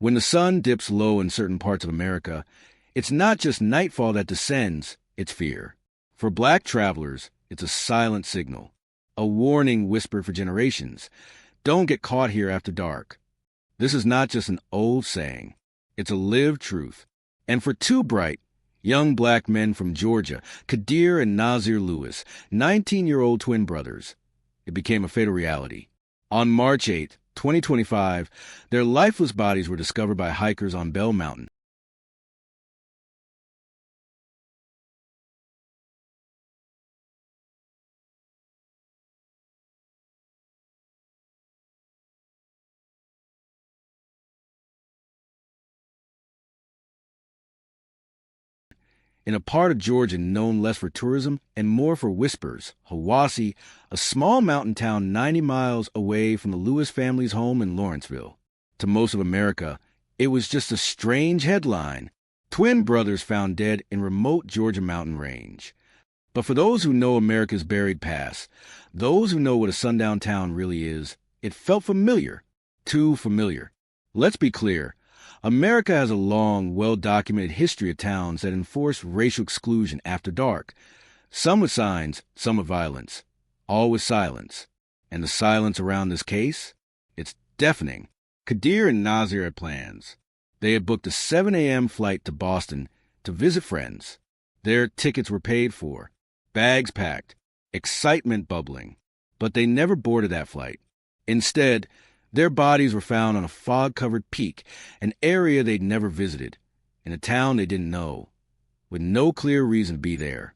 When the sun dips low in certain parts of America, it's not just nightfall that descends, it's fear. For black travelers, it's a silent signal, a warning whispered for generations. Don't get caught here after dark. This is not just an old saying. It's a lived truth. And for two bright, young black men from Georgia, Kadir and Nazir Lewis, 19-year-old twin brothers, it became a fatal reality. On March 8, 2025, their lifeless bodies were discovered by hikers on Bell Mountain. In a part of Georgia known less for tourism and more for whispers, Hiwassee, a small mountain town 90 miles away from the Lewis family's home in Lawrenceville. To most of America, it was just a strange headline. Twin brothers found dead in remote Georgia mountain range. But for those who know America's buried past, those who know what a sundown town really is, it felt familiar. Too familiar. Let's be clear. America has a long, well-documented history of towns that enforce racial exclusion after dark. Some with signs, some with violence. All with silence. And the silence around this case? It's deafening. Kadir and Nazir had plans. They had booked a 7 a.m. flight to Boston to visit friends. Their tickets were paid for. Bags packed. Excitement bubbling. But they never boarded that flight. Instead, their bodies were found on a fog-covered peak, an area they'd never visited, in a town they didn't know, with no clear reason to be there.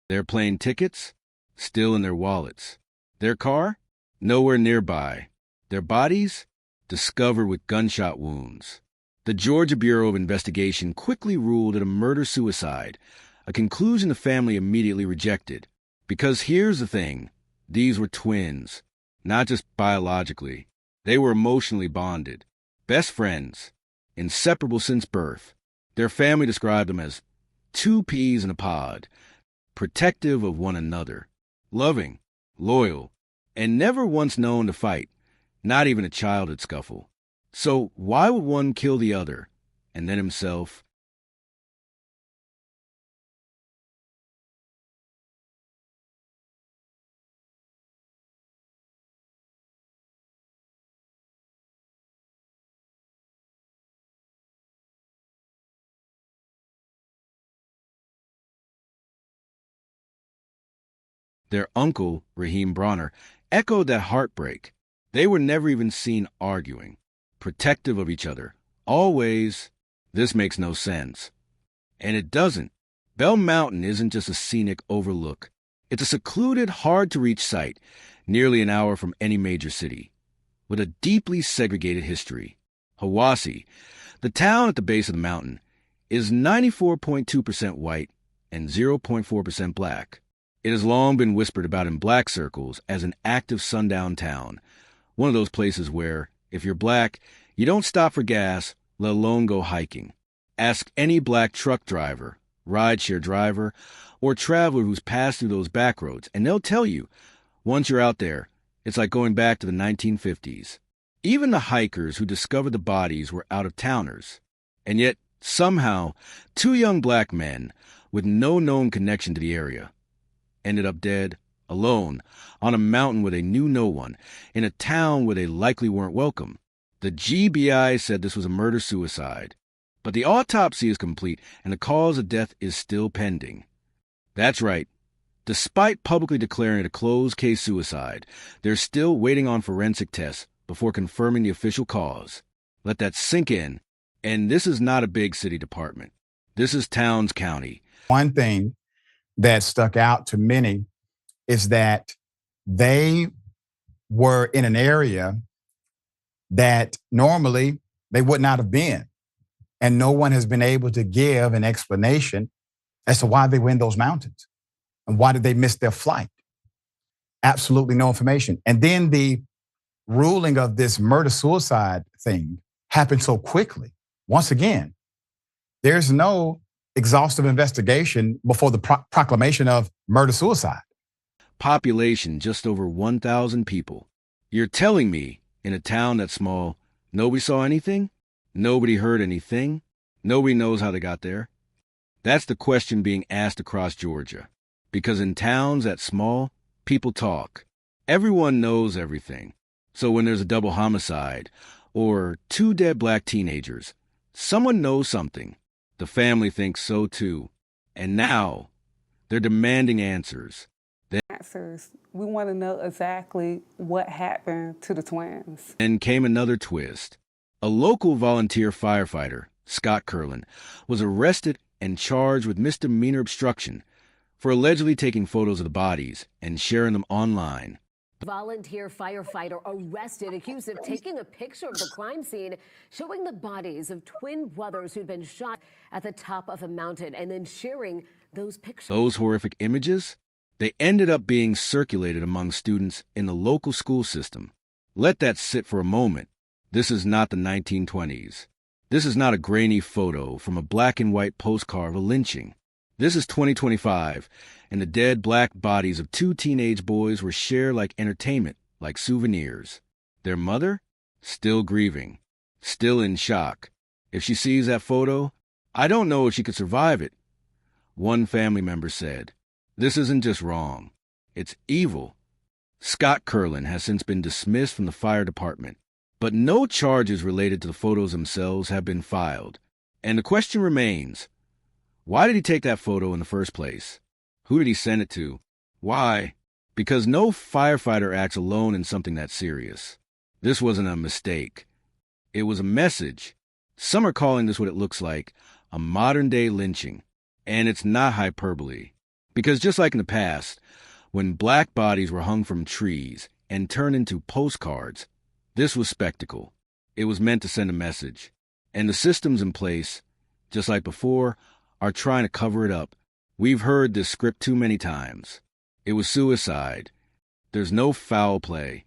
Their plane tickets? Still in their wallets. Their car? Nowhere nearby. Their bodies? Discovered with gunshot wounds. The Georgia Bureau of Investigation quickly ruled it a murder-suicide, a conclusion the family immediately rejected. Because here's the thing, these were twins, not just biologically. They were emotionally bonded, best friends, inseparable since birth. Their family described them as two peas in a pod, protective of one another, loving, loyal, and never once known to fight. Not even a childhood scuffle. So why would one kill the other, and then himself? Their uncle, Raheem Bronner, echoed that heartbreak. They were never even seen arguing, protective of each other. Always, this makes no sense. And it doesn't. Bell Mountain isn't just a scenic overlook. It's a secluded, hard-to-reach site, nearly an hour from any major city, with a deeply segregated history. Hiwassee, the town at the base of the mountain, is 94.2% white and 0.4% black. It has long been whispered about in black circles as an active sundown town, one of those places where, if you're black, you don't stop for gas, let alone go hiking. Ask any black truck driver, rideshare driver, or traveler who's passed through those back roads, and they'll tell you, once you're out there, it's like going back to the 1950s. Even the hikers who discovered the bodies were out-of-towners. And yet, somehow, two young black men, with no known connection to the area, ended up dead, alone, on a mountain where they knew no one, in a town where they likely weren't welcome. The GBI said this was a murder-suicide, but the autopsy is complete and the cause of death is still pending. That's right. Despite publicly declaring it a closed-case suicide, they're still waiting on forensic tests before confirming the official cause. Let that sink in. And this is not a big city department. This is Towns County. One thing that stuck out to many is that they were in an area that normally they would not have been. And no one has been able to give an explanation as to why they were in those mountains and why did they miss their flight. Absolutely no information. And then the ruling of this murder-suicide thing happened so quickly. Once again, there's no exhaustive investigation before the proclamation of murder-suicide. Population just over 1,000 people. You're telling me in a town that small, nobody saw anything? Nobody heard anything? Nobody knows how they got there? That's the question being asked across Georgia. Because in towns that small, people talk. Everyone knows everything. So when there's a double homicide or 2 dead black teenagers, someone knows something. The family thinks so too. And now they're demanding answers. We want to know exactly what happened to the twins. Then came another twist. A local volunteer firefighter, Scott Curlin, was arrested and charged with misdemeanor obstruction for allegedly taking photos of the bodies and sharing them online. Volunteer firefighter arrested, accused of taking a picture of the crime scene showing the bodies of twin brothers who'd been shot at the top of a mountain and then sharing those pictures. Those horrific images? They ended up being circulated among students in the local school system. Let that sit for a moment. This is not the 1920s. This is not a grainy photo from a black and white postcard of a lynching. This is 2025, and the dead black bodies of 2 teenage boys were shared like entertainment, like souvenirs. Their mother? Still grieving. Still in shock. If she sees that photo, I don't know if she could survive it. One family member said, "This isn't just wrong. It's evil." Scott Curlin has since been dismissed from the fire department, but no charges related to the photos themselves have been filed. And the question remains, why did he take that photo in the first place? Who did he send it to? Why? Because no firefighter acts alone in something that serious. This wasn't a mistake. It was a message. Some are calling this what it looks like, a modern-day lynching. And it's not hyperbole. Because just like in the past, when black bodies were hung from trees and turned into postcards, this was spectacle. It was meant to send a message. And the systems in place, just like before, are trying to cover it up. We've heard this script too many times. It was suicide. There's no foul play.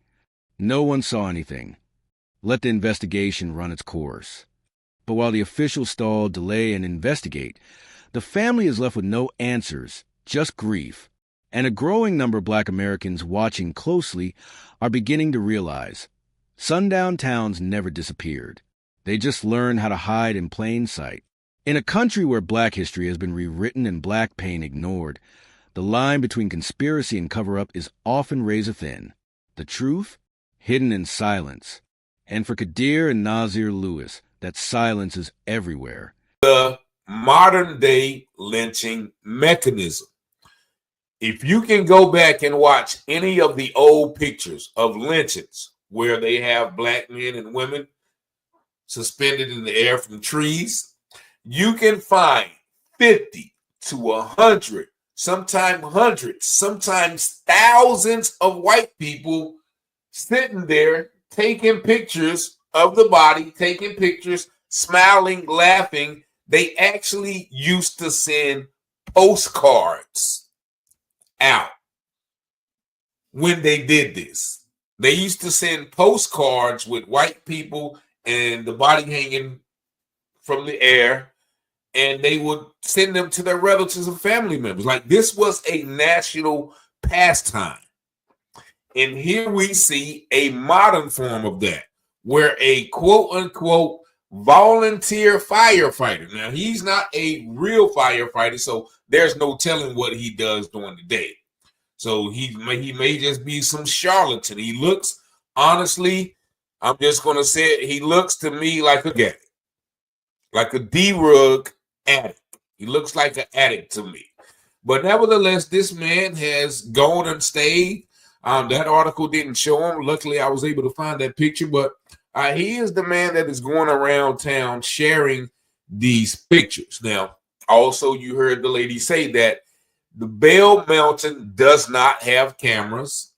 No one saw anything. Let the investigation run its course. But while the officials stall, delay, and investigate, the family is left with no answers, just grief. And a growing number of black Americans watching closely are beginning to realize sundown towns never disappeared. They just learned how to hide in plain sight. In a country where black history has been rewritten and black pain ignored, the line between conspiracy and cover-up is often razor thin. The truth, hidden in silence. And for Kadir and Nazir Lewis, that silence is everywhere. The modern-day lynching mechanism. If you can go back and watch any of the old pictures of lynchings where they have black men and women suspended in the air from trees, you can find 50 to 100, sometimes hundreds, sometimes thousands of white people sitting there taking pictures of the body, taking pictures, smiling, laughing. They actually used to send postcards out when they did this. They used to send postcards with white people and the body hanging from the air, and they would send them to their relatives and family members. Like, this was a national pastime. And here we see a modern form of that, where a quote-unquote volunteer firefighter. Now, he's not a real firefighter, so there's no telling what he does during the day. So he may just be some charlatan. He looks, honestly, I'm just going to say it, he looks to me like a addict, like a D-rug addict. He looks like an addict to me. But nevertheless, this man has gone and stayed. That article didn't show him. Luckily, I was able to find that picture. But he is the man that is going around town sharing these pictures. Now, also, you heard the lady say that the Bell Mountain does not have cameras.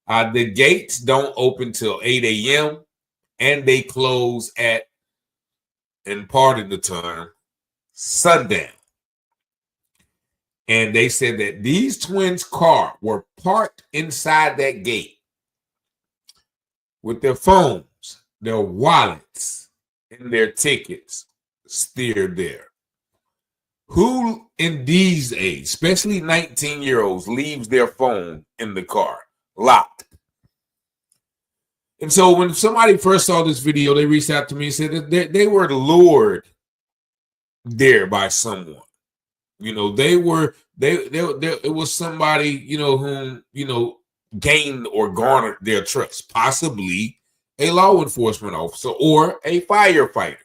The gates don't open till 8 a.m. and they close at, and pardon the term, sundown. And they said that these twins' cars were parked inside that gate with their phones, their wallets, and their tickets steered there. Who in these age, especially 19-year-olds, leaves their phone in the car locked? And so when somebody first saw this video, they reached out to me and said that they were lured there by someone. It was somebody, whom, gained or garnered their trust, possibly a law enforcement officer or a firefighter.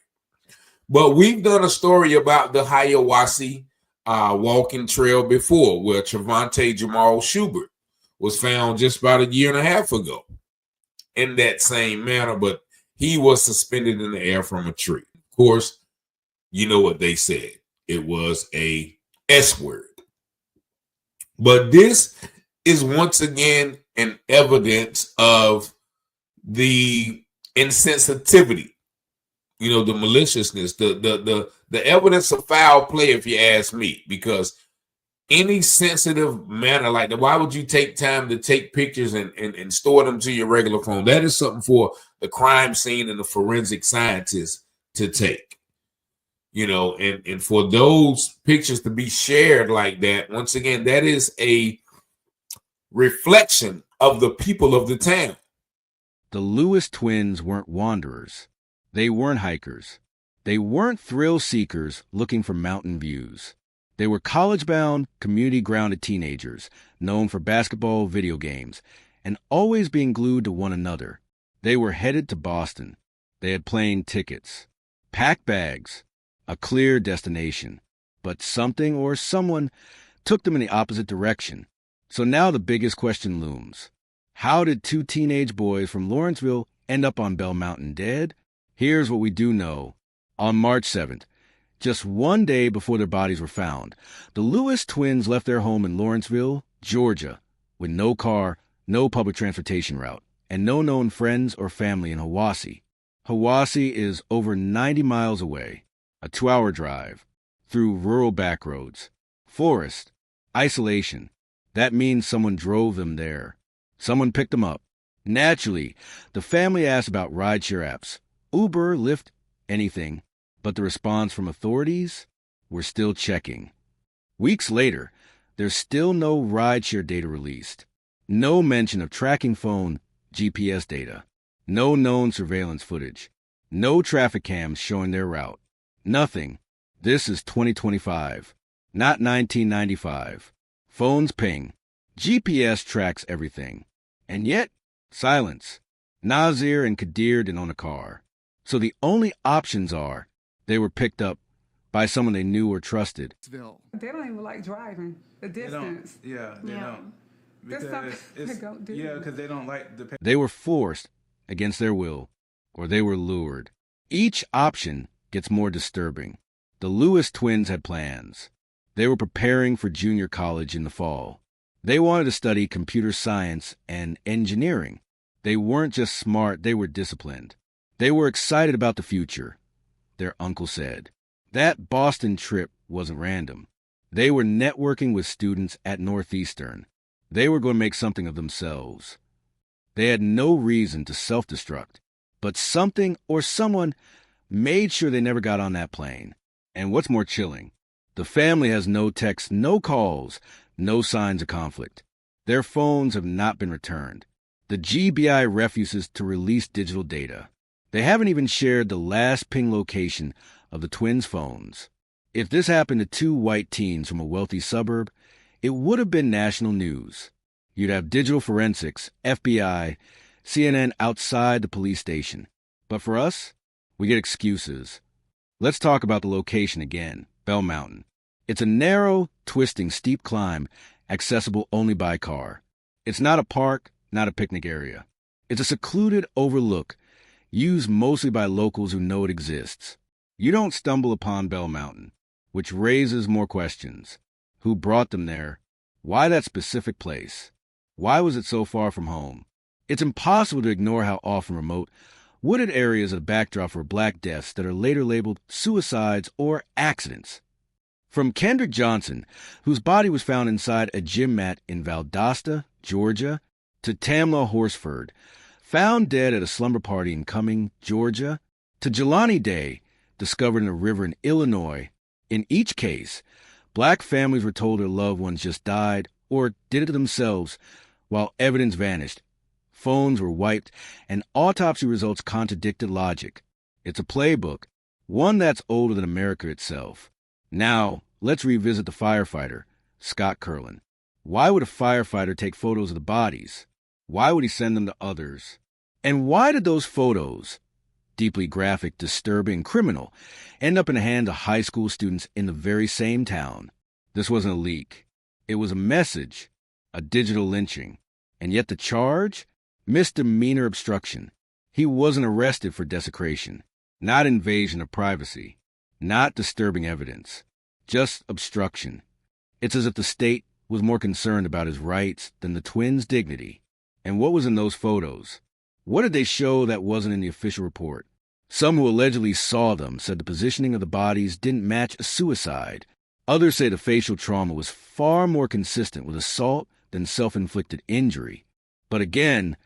But we've done a story about the Hiawassee walking trail before, where Trevante Jamal Schubert was found just about a year and a half ago in that same manner, but he was suspended in the air from a tree. Of course, you know what they said. It was a S word. But this is once again an evidence of the insensitivity, the maliciousness, the evidence of foul play, if you ask me, because any sensitive manner like that, why would you take time to take pictures and store them to your regular phone? That is something for the crime scene and the forensic scientists to take, and for those pictures to be shared like that, once again, that is a reflection of the people of the town. The Lewis twins weren't wanderers. They weren't hikers. They weren't thrill seekers looking for mountain views. They were college-bound, community-grounded teenagers, known for basketball, video games, and always being glued to one another. They were headed to Boston. They had plane tickets, packed bags, a clear destination. But something or someone took them in the opposite direction. So now the biggest question looms. How did two teenage boys from Lawrenceville end up on Bell Mountain dead? Here's what we do know. On March 7th, just one day before their bodies were found, the Lewis twins left their home in Lawrenceville, Georgia, with no car, no public transportation route, and no known friends or family in Hiawassee. Hiawassee is over 90 miles away, a 2-hour drive, through rural backroads, forest, isolation. That means someone drove them there. Someone picked them up. Naturally, the family asked about rideshare apps, Uber, Lyft, anything. But the response from authorities? We're still checking. Weeks later, there's still no rideshare data released. No mention of tracking phone, GPS data. No known surveillance footage. No traffic cams showing their route. Nothing. This is 2025, not 1995. Phones ping. GPS tracks everything. And yet, silence. Nazir and Kadir didn't own a car. So the only options are they were picked up by someone they knew or trusted. They don't even like driving the distance. They don't. Because they don't like the. They were forced against their will, or they were lured. Each option gets more disturbing. The Lewis twins had plans. They were preparing for junior college in the fall. They wanted to study computer science and engineering. They weren't just smart, they were disciplined. They were excited about the future, their uncle said. That Boston trip wasn't random. They were networking with students at Northeastern. They were going to make something of themselves. They had no reason to self-destruct, but something or someone made sure they never got on that plane. And what's more chilling, the family has no texts, no calls, no signs of conflict. Their phones have not been returned. The GBI refuses to release digital data. They haven't even shared the last ping location of the twins' phones. If this happened to two white teens from a wealthy suburb, it would have been national news. You'd have digital forensics, FBI, CNN outside the police station. But for us, we get excuses. Let's talk about the location again, Bell Mountain. It's a narrow, twisting, steep climb, accessible only by car. It's not a park, not a picnic area. It's a secluded overlook, used mostly by locals who know it exists. You don't stumble upon Bell Mountain, which raises more questions. Who brought them there? Why that specific place? Why was it so far from home? It's impossible to ignore how often remote, wooded areas are the backdrop for black deaths that are later labeled suicides or accidents. From Kendrick Johnson, whose body was found inside a gym mat in Valdosta, Georgia, to Tamla Horsford, found dead at a slumber party in Cumming, Georgia, to Jelani Day, discovered in a river in Illinois. In each case, black families were told their loved ones just died or did it themselves, while evidence vanished. Phones were wiped, and autopsy results contradicted logic. It's a playbook, one that's older than America itself. Now, let's revisit the firefighter, Scott Curlin. Why would a firefighter take photos of the bodies? Why would he send them to others? And why did those photos, deeply graphic, disturbing, criminal, end up in the hands of high school students in the very same town? This wasn't a leak. It was a message, a digital lynching. And yet the charge? Misdemeanor obstruction. He wasn't arrested for desecration, not invasion of privacy, not disturbing evidence, just obstruction. It's as if the state was more concerned about his rights than the twins' dignity. And what was in those photos? What did they show that wasn't in the official report? Some who allegedly saw them said the positioning of the bodies didn't match a suicide. Others say the facial trauma was far more consistent with assault than self-inflicted injury. But again,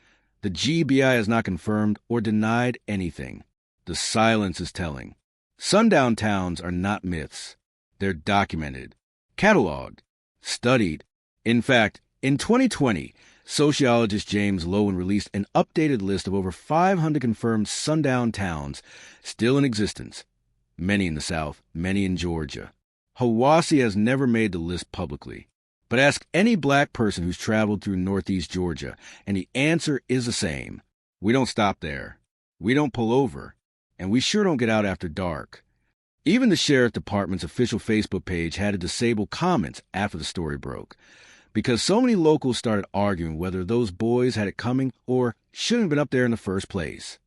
the GBI has not confirmed or denied anything. The silence is telling. Sundown towns are not myths. They're documented, cataloged, studied. In fact, in 2020, sociologist James Lowen released an updated list of over 500 confirmed sundown towns still in existence, many in the South, many in Georgia. Hiwassee has never made the list publicly. But ask any black person who's traveled through Northeast Georgia, and the answer is the same. We don't stop there. We don't pull over. And we sure don't get out after dark. Even the sheriff department's official Facebook page had to disable comments after the story broke, because so many locals started arguing whether those boys had it coming or shouldn't have been up there in the first place.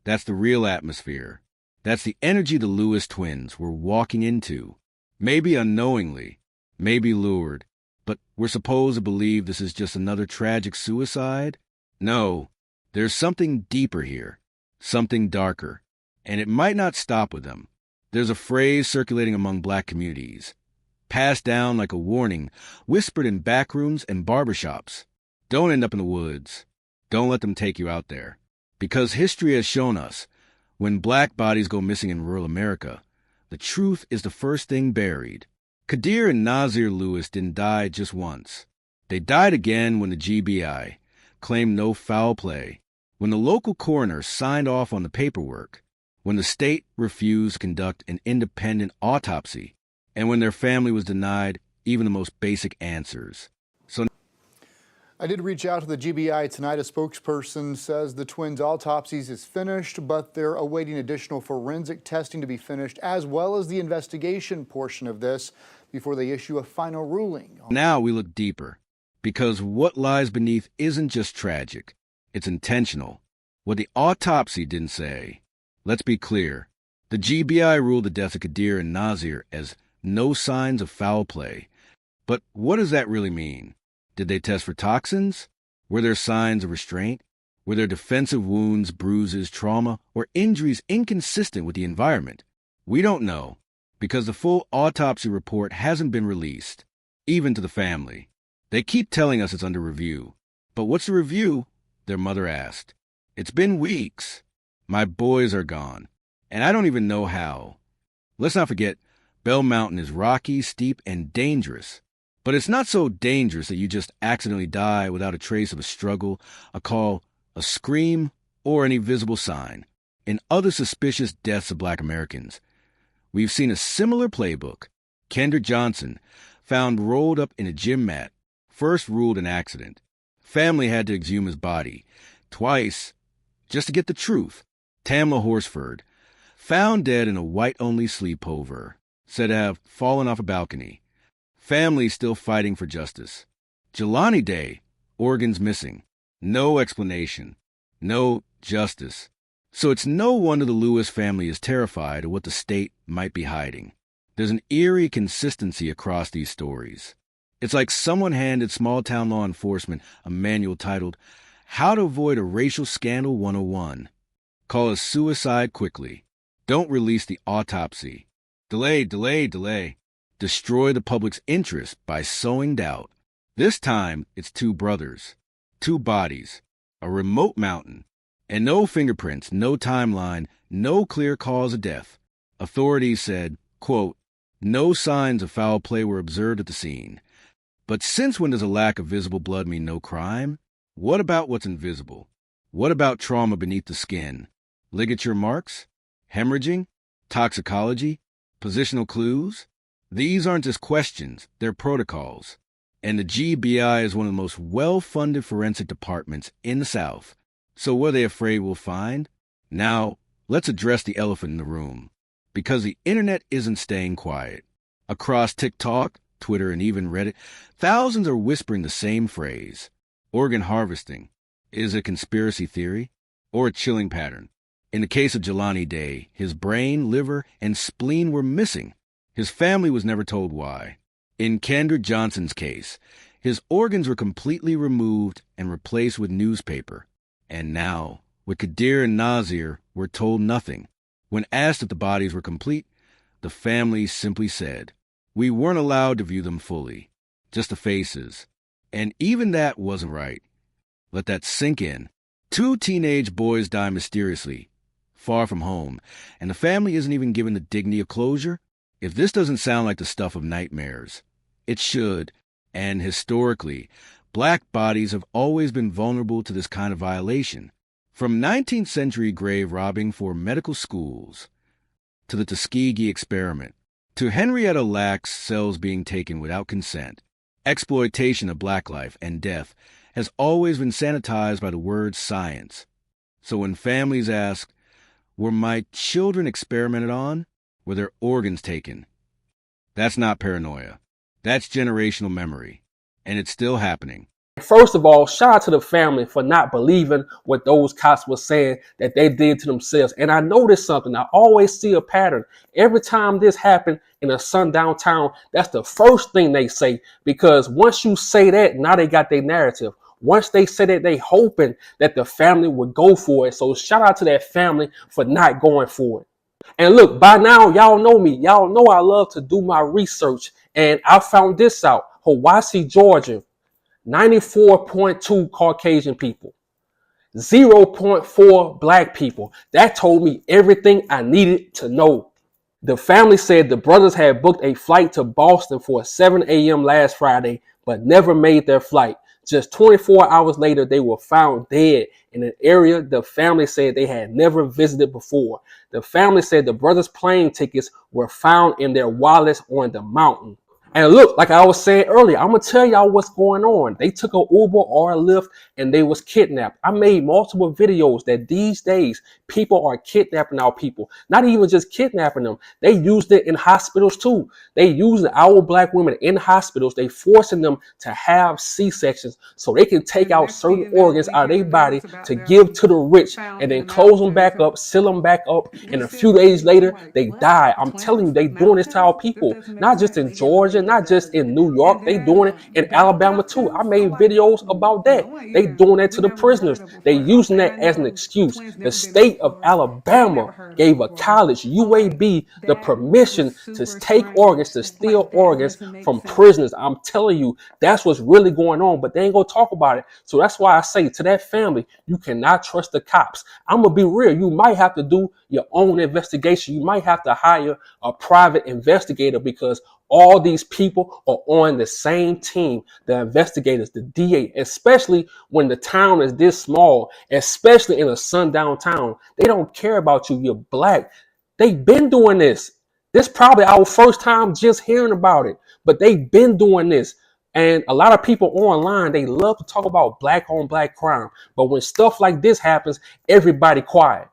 That's the real atmosphere. That's the energy the Lewis twins were walking into. Maybe unknowingly, maybe lured. But we're supposed to believe this is just another tragic suicide? No, there's something deeper here, something darker, and it might not stop with them. There's a phrase circulating among black communities, passed down like a warning, whispered in backrooms and barbershops. Don't end up in the woods. Don't let them take you out there. Because history has shown us, when black bodies go missing in rural America, the truth is the first thing buried. Kadir and Nazir Lewis didn't die just once. They died again when the GBI claimed no foul play, when the local coroner signed off on the paperwork, when the state refused to conduct an independent autopsy, and when their family was denied even the most basic answers. I did reach out to the GBI tonight. A spokesperson says the twins' autopsies is finished, but they're awaiting additional forensic testing to be finished, as well as the investigation portion of this, before they issue a final ruling. Now we look deeper, because what lies beneath isn't just tragic, it's intentional. What the autopsy didn't say. Let's be clear. The GBI ruled the death of Kadir and Nazir as no signs of foul play. But what does that really mean? Did they test for toxins? Were there signs of restraint? Were there defensive wounds, bruises, trauma, or injuries inconsistent with the environment? We don't know, because the full autopsy report hasn't been released, even to the family. They keep telling us it's under review. But what's the review? Their mother asked. It's been weeks. My boys are gone, and I don't even know how. Let's not forget, Bell Mountain is rocky, steep, and dangerous. But it's not so dangerous that you just accidentally die without a trace of a struggle, a call, a scream, or any visible sign. In other suspicious deaths of black Americans, we've seen a similar playbook. Kendrick Johnson, found rolled up in a gym mat, first ruled an accident. Family had to exhume his body, twice, just to get the truth. Tamla Horsford, found dead in a white-only sleepover, said to have fallen off a balcony. Family still fighting for justice. Jelani Day, organs missing. No explanation. No justice. So it's no wonder the Lewis family is terrified of what the state might be hiding. There's an eerie consistency across these stories. It's like someone handed small-town law enforcement a manual titled, How to Avoid a Racial Scandal 101. Call a suicide quickly. Don't release the autopsy. Delay, delay, delay. Destroy the public's interest by sowing doubt. This time, it's two brothers, two bodies, a remote mountain, and no fingerprints, no timeline, no clear cause of death. Authorities said, quote, no signs of foul play were observed at the scene. But since when does a lack of visible blood mean no crime? What about what's invisible? What about trauma beneath the skin? Ligature marks? Hemorrhaging? Toxicology? Positional clues? These aren't just questions, they're protocols. And the GBI is one of the most well-funded forensic departments in the South. So what are they afraid we'll find? Now, let's address the elephant in the room. Because the internet isn't staying quiet. Across TikTok, Twitter, and even Reddit, thousands are whispering the same phrase. Organ harvesting. Is it a conspiracy theory? Or a chilling pattern? In the case of Jelani Day, his brain, liver, and spleen were missing. His family was never told why. In Kendrick Johnson's case, his organs were completely removed and replaced with newspaper. And now, with Kadir and Nazir, we're told nothing. When asked if the bodies were complete, the family simply said, we weren't allowed to view them fully, just the faces. And even that wasn't right. Let that sink in. 2 teenage boys die mysteriously, far from home, and the family isn't even given the dignity of closure? If this doesn't sound like the stuff of nightmares, it should. And historically, black bodies have always been vulnerable to this kind of violation. From 19th century grave robbing for medical schools, to the Tuskegee experiment, to Henrietta Lacks cells being taken without consent, exploitation of black life and death has always been sanitized by the word science. So when families ask, were my children experimented on? Were their organs taken? That's not paranoia. That's generational memory. And it's still happening. First of all, shout out to the family for not believing what those cops were saying that they did to themselves. And I noticed something. I always see a pattern. Every time this happened in a sundown town, that's the first thing they say. Because once you say that, now they got their narrative. Once they say that, they hoping that the family would go for it. So shout out to that family for not going for it. And look, by now, y'all know me. Y'all know I love to do my research. And I found this out. Hiwassee, Georgia. 94.2 Caucasian people, 0.4 black people. That told me everything I needed to know. The family said the brothers had booked a flight to Boston for 7 a.m. last Friday, but never made their flight. Just 24 hours later, they were found dead in an area the family said they had never visited before. The family said the brothers' plane tickets were found in their wallets on the mountain. And look, like I was saying earlier, I'm going to tell y'all what's going on. They took an Uber or a Lyft and they was kidnapped. I made multiple videos that these days people are kidnapping our people. Not even just kidnapping them. They used it in hospitals too. They used our black women in hospitals. They forcing them to have C-sections so they can take out certain organs out of their body to give to the rich and then close them back up, seal them back up. And a few days later, they die. I'm telling you, they doing this to our people, not just in Georgia, not just in New York, they doing it in Alabama too. I made videos about that. They doing that to the prisoners. They using that as an excuse. The state of Alabama gave a college, UAB, the permission to take organs, to steal organs from prisoners. I'm telling you, that's what's really going on, but they ain't gonna talk about it. So that's why I say to that family, you cannot trust the cops. I'm gonna be real. You might have to do your own investigation. You might have to hire a private investigator because all these people are on the same team, the investigators, the DA, especially when the town is this small, especially in a sundown town. They don't care about you. You're black. They've been doing this. This is probably our first time just hearing about it, but they've been doing this. And a lot of people online, they love to talk about black on black crime. But when stuff like this happens, everybody quiet.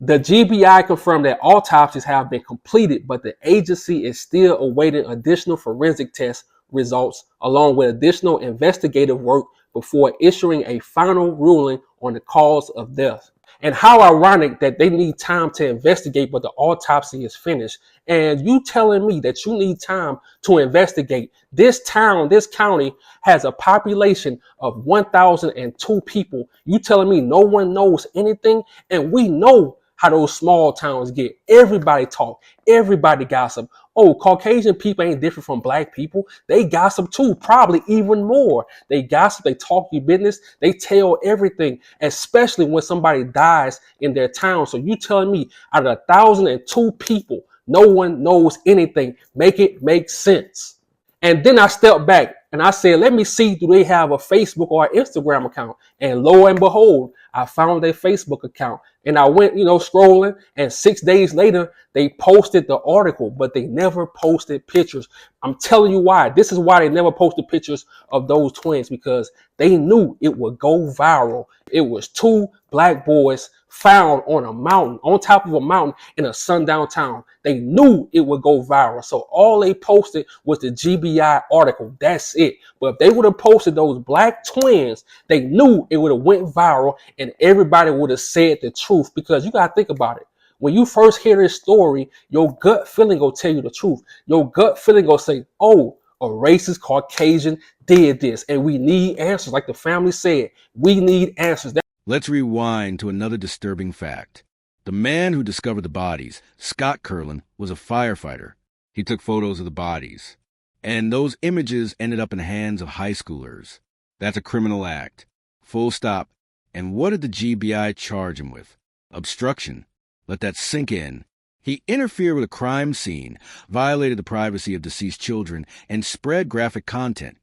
The GBI confirmed that autopsies have been completed, but the agency is still awaiting additional forensic test results along with additional investigative work before issuing a final ruling on the cause of death. And how ironic that they need time to investigate, but the autopsy is finished. And you telling me that you need time to investigate. This town, this county has a population of 1,002 people. You telling me no one knows anything? And we know how those small towns get. Everybody talk, everybody gossip. Oh, Caucasian people ain't different from black people. They gossip too, probably even more. They gossip, they talk your business, they tell everything, especially when somebody dies in their town. So you telling me out of 1,002 people, no one knows anything? Make it make sense. And then I stepped back and I said, let me see, do they have a Facebook or an Instagram account? And lo and behold, I found their Facebook account. And I went, scrolling. And 6 days later, they posted the article, but they never posted pictures. I'm telling you why. This is why they never posted pictures of those twins, because they knew it would go viral. It was two black boys found on a mountain, on top of a mountain in a sundown town. They knew it would go viral. So all they posted was the GBI article. That's it. But if they would have posted those black twins, they knew it would have went viral and everybody would have said the truth. Because you got to think about it. When you first hear this story, your gut feeling will tell you the truth. Your gut feeling will say, oh, a racist Caucasian did this and we need answers. Like the family said, we need answers. Let's rewind to another disturbing fact. The man who discovered the bodies, Scott Curlin, was a firefighter. He took photos of the bodies. And those images ended up in the hands of high schoolers. That's a criminal act. Full stop. And what did the GBI charge him with? Obstruction. Let that sink in. He interfered with a crime scene, violated the privacy of deceased children, and spread graphic content,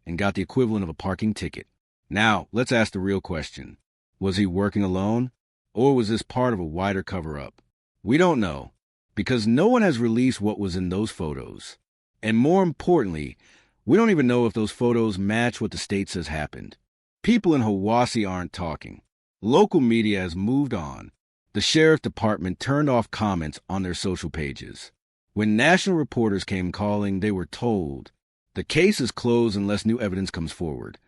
and got the equivalent of a parking ticket. Now, let's ask the real question. Was he working alone, or was this part of a wider cover-up? We don't know, because no one has released what was in those photos. And more importantly, we don't even know if those photos match what the state says happened. People in Hiwassee aren't talking. Local media has moved on. The sheriff department turned off comments on their social pages. When national reporters came calling, they were told, the case is closed unless new evidence comes forward.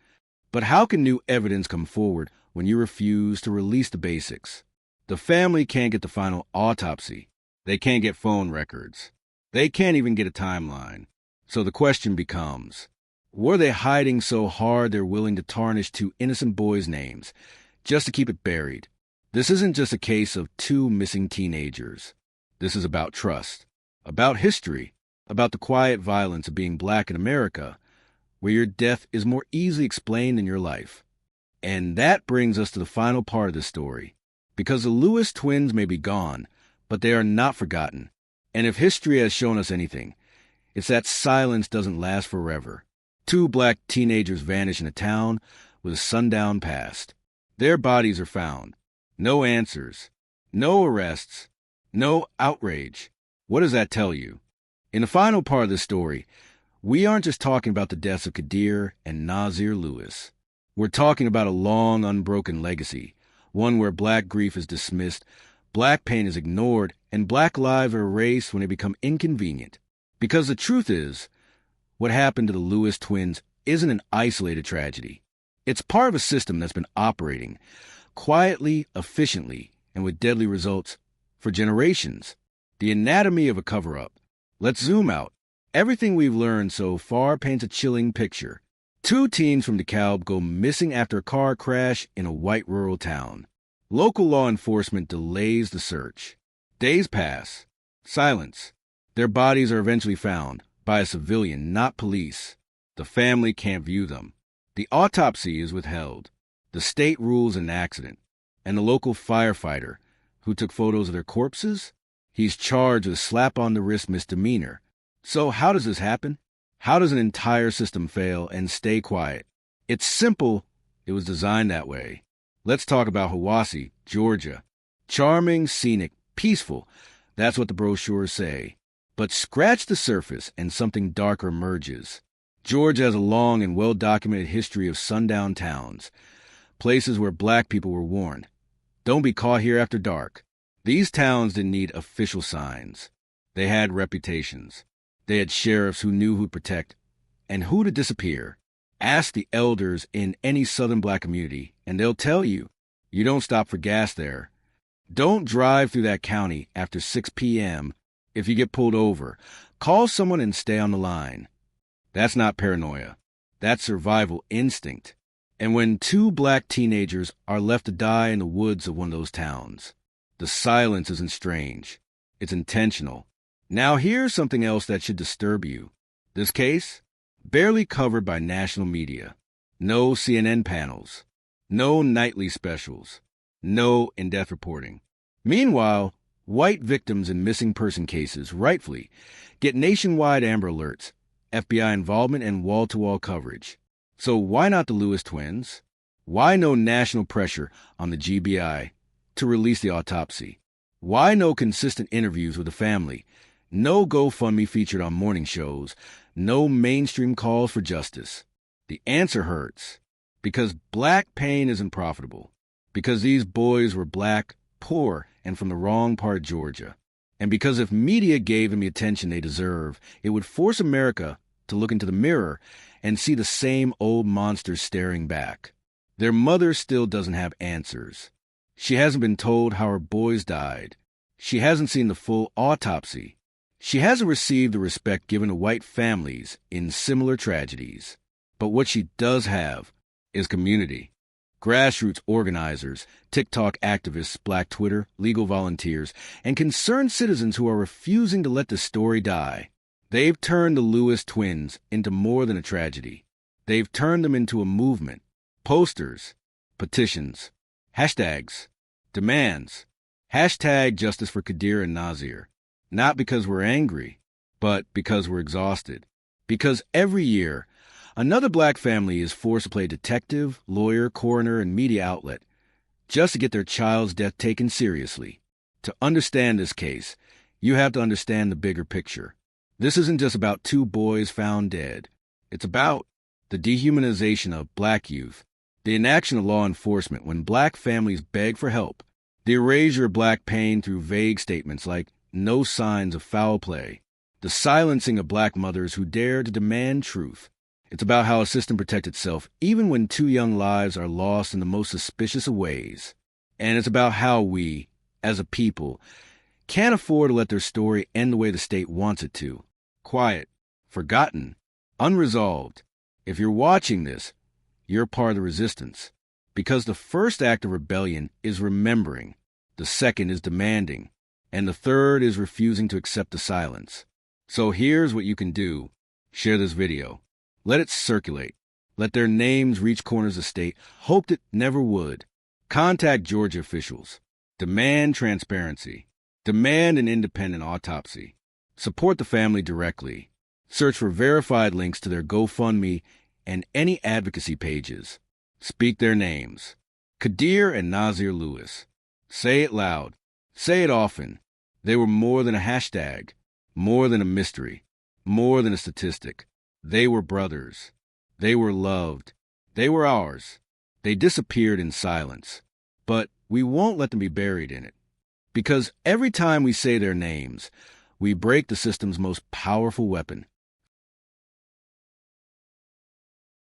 But how can new evidence come forward when you refuse to release the basics? The family can't get the final autopsy. They can't get phone records. They can't even get a timeline. So the question becomes, were they hiding so hard they're willing to tarnish two innocent boys' names just to keep it buried? This isn't just a case of two missing teenagers. This is about trust, about history, about the quiet violence of being black in America, where your death is more easily explained than your life. And that brings us to the final part of the story. Because the Lewis twins may be gone, but they are not forgotten. And if history has shown us anything, it's that silence doesn't last forever. Two black teenagers vanish in a town with a sundown past. Their bodies are found. No answers. No arrests. No outrage. What does that tell you? In the final part of the story, we aren't just talking about the deaths of Kadir and Nazir Lewis. We're talking about a long, unbroken legacy, one where black grief is dismissed, black pain is ignored, and black lives are erased when they become inconvenient. Because the truth is, what happened to the Lewis twins isn't an isolated tragedy. It's part of a system that's been operating quietly, efficiently, and with deadly results for generations. The anatomy of a cover-up. Let's zoom out. Everything we've learned so far paints a chilling picture. Two teens from DeKalb go missing after a car crash in a white rural town. Local law enforcement delays the search. Days pass. Silence. Their bodies are eventually found by a civilian, not police. The family can't view them. The autopsy is withheld. The state rules an accident. And the local firefighter, who took photos of their corpses, he's charged with a slap-on-the-wrist misdemeanor. So how does this happen? How does an entire system fail and stay quiet? It's simple. It was designed that way. Let's talk about Hiwassee, Georgia. Charming, scenic, peaceful. That's what the brochures say. But scratch the surface and something darker emerges. Georgia has a long and well-documented history of sundown towns, places where black people were warned. Don't be caught here after dark. These towns didn't need official signs. They had reputations. They had sheriffs who knew who to protect and who to disappear. Ask the elders in any southern black community, and they'll tell you, you don't stop for gas there. Don't drive through that county after 6 p.m. If you get pulled over, call someone and stay on the line. That's not paranoia. That's survival instinct. And when two black teenagers are left to die in the woods of one of those towns, The silence isn't strange. It's intentional. Now here's something else that should disturb you. This case, barely covered by national media. No CNN panels. No nightly specials. No in-depth reporting. Meanwhile, white victims in missing person cases, rightfully, get nationwide Amber Alerts, FBI involvement, and wall-to-wall coverage. So why not the Lewis twins? Why no national pressure on the GBI to release the autopsy? Why no consistent interviews with the family? No GoFundMe featured on morning shows? No mainstream calls for justice? The answer hurts. Because black pain isn't profitable. Because these boys were black, poor, and from the wrong part of Georgia. And because if media gave them the attention they deserve, it would force America to look into the mirror and see the same old monsters staring back. Their mother still doesn't have answers. She hasn't been told how her boys died. She hasn't seen the full autopsy. She hasn't received the respect given to white families in similar tragedies. But what she does have is community. Grassroots organizers, TikTok activists, Black Twitter, legal volunteers, and concerned citizens who are refusing to let the story die. They've turned the Lewis twins into more than a tragedy. They've turned them into a movement. Posters, petitions, hashtags, demands, hashtag justice for Kadir and Nazir. Not because we're angry, but because we're exhausted. Because every year, another black family is forced to play detective, lawyer, coroner, and media outlet just to get their child's death taken seriously. To understand this case, you have to understand the bigger picture. This isn't just about two boys found dead. It's about the dehumanization of black youth, the inaction of law enforcement when black families beg for help, the erasure of black pain through vague statements like no signs of foul play, the silencing of black mothers who dare to demand truth. It's about how a system protects itself even when two young lives are lost in the most suspicious of ways. And it's about how we, as a people, can't afford to let their story end the way the state wants it to. Quiet, forgotten, unresolved. If you're watching this, you're part of the resistance. Because the first act of rebellion is remembering, the second is demanding, and the third is refusing to accept the silence. So here's what you can do. Share this video. Let it circulate. Let their names reach corners of the state. Hoped it never would. Contact Georgia officials. Demand transparency. Demand an independent autopsy. Support the family directly. Search for verified links to their GoFundMe and any advocacy pages. Speak their names. Kadir and Nazir Lewis. Say it loud. Say it often. They were more than a hashtag, more than a mystery, more than a statistic. They were brothers. They were loved. They were ours. They disappeared in silence. But we won't let them be buried in it. Because every time we say their names, we break the system's most powerful weapon,